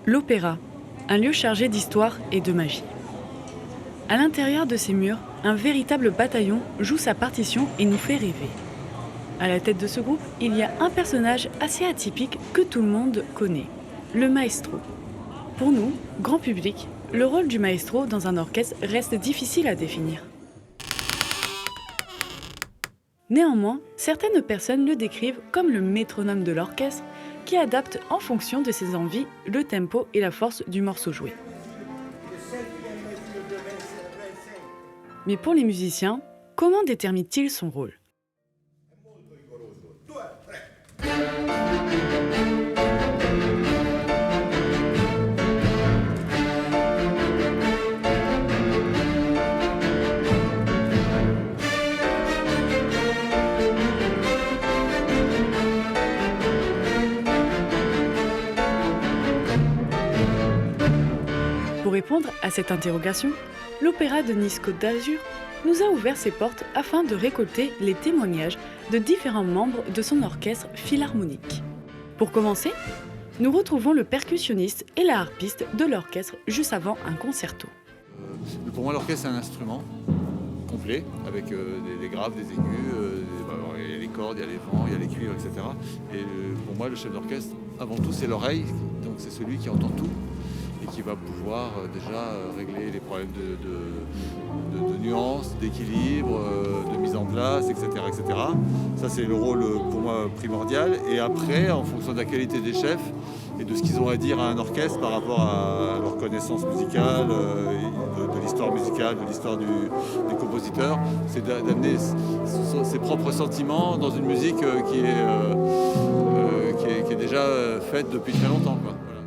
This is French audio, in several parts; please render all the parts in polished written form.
L'opéra, un lieu chargé d'histoire et de magie. À l'intérieur de ces murs, un véritable bataillon joue sa partition et nous fait rêver. À la tête de ce groupe, il y a un personnage assez atypique que tout le monde connaît, le maestro. Pour nous, grand public, le rôle du maestro dans un orchestre reste difficile à définir. Néanmoins, certaines personnes le décrivent comme le métronome de l'orchestre qui adapte en fonction de ses envies le tempo et la force du morceau joué. Mais pour les musiciens, comment détermine-t-il son rôle ? Pour répondre à cette interrogation, l'Opéra de Nice Côte d'Azur nous a ouvert ses portes afin de récolter les témoignages de différents membres de son orchestre philharmonique. Pour commencer, nous retrouvons le percussionniste et la harpiste de l'orchestre juste avant un concerto. Pour moi, l'orchestre, c'est un instrument complet, avec des graves, des aigus, il y a les cordes, il y a les vents, il y a les cuivres, etc. Et pour moi, le chef d'orchestre, avant tout, c'est l'oreille, donc c'est celui qui entend tout et qui va pouvoir déjà régler les problèmes de nuances, d'équilibre, de mise en place, etc., etc. Ça, c'est le rôle pour moi primordial. Et après, en fonction de la qualité des chefs et de ce qu'ils ont à dire à un orchestre par rapport à leur connaissance musicale, de l'histoire musicale, de l'histoire du compositeur, c'est d'amener ses propres sentiments dans une musique qui est déjà faite depuis très longtemps, quoi. Voilà.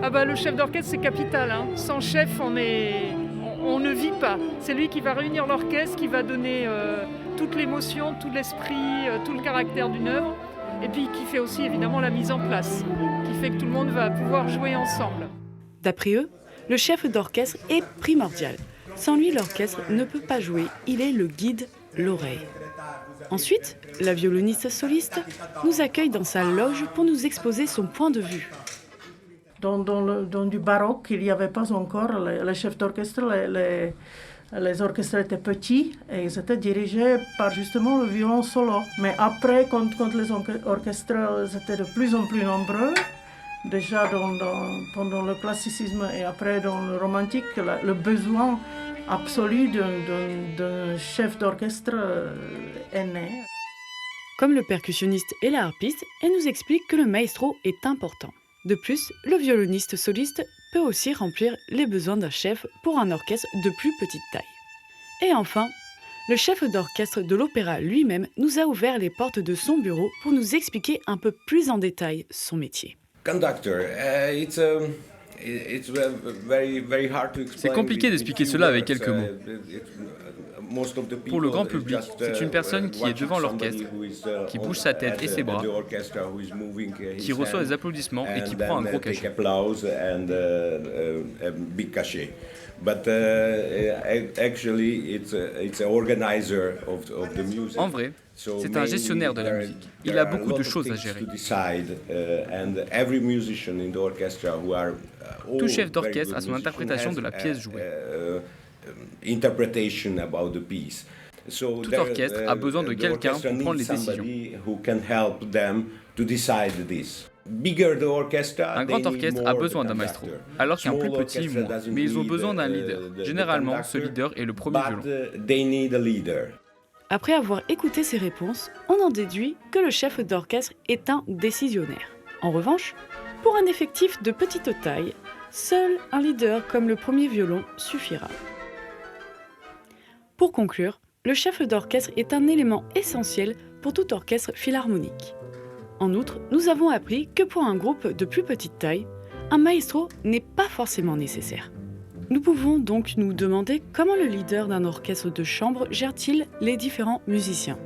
Ah bah, le chef d'orchestre, c'est capital, hein. Sans chef, on ne vit pas. C'est lui qui va réunir l'orchestre, qui va donner toute l'émotion, tout l'esprit, tout le caractère d'une œuvre. Et puis qui fait aussi évidemment la mise en place, qui fait que tout le monde va pouvoir jouer ensemble. D'après eux, le chef d'orchestre est primordial. Sans lui, l'orchestre ne peut pas jouer, il est le guide, l'oreille. Ensuite, la violoniste soliste nous accueille dans sa loge pour nous exposer son point de vue. Dans du baroque, il n'y avait pas encore les chefs d'orchestre, les orchestres étaient petits et ils étaient dirigés par justement le violon solo. Mais après, quand les orchestres étaient de plus en plus nombreux, déjà pendant le classicisme et après dans le romantique, le besoin absolu d'un chef d'orchestre est né. Comme le percussionniste et la harpiste, elle nous explique que le maestro est important. De plus, le violoniste soliste peut aussi remplir les besoins d'un chef pour un orchestre de plus petite taille. Et enfin, le chef d'orchestre de l'opéra lui-même nous a ouvert les portes de son bureau pour nous expliquer un peu plus en détail son métier. C'est compliqué d'expliquer cela avec quelques mots. Pour le grand public, c'est une personne qui est devant l'orchestre, qui bouge sa tête et ses bras, qui reçoit des applaudissements et qui prend un gros cachet. En vrai, c'est un gestionnaire de la musique. Il a beaucoup de choses à gérer. Tout chef d'orchestre a son interprétation de la pièce jouée. Tout orchestre a besoin de quelqu'un pour prendre les décisions. Un grand orchestre a besoin d'un maestro, alors qu'un plus petit, moins. Mais ils ont besoin d'un leader. Généralement, ce leader est le premier violon. Après avoir écouté ces réponses, on en déduit que le chef d'orchestre est un décisionnaire. En revanche, pour un effectif de petite taille, seul un leader comme le premier violon suffira. Pour conclure, le chef d'orchestre est un élément essentiel pour tout orchestre philharmonique. En outre, nous avons appris que pour un groupe de plus petite taille, un maestro n'est pas forcément nécessaire. Nous pouvons donc nous demander comment le leader d'un orchestre de chambre gère-t-il les différents musiciens.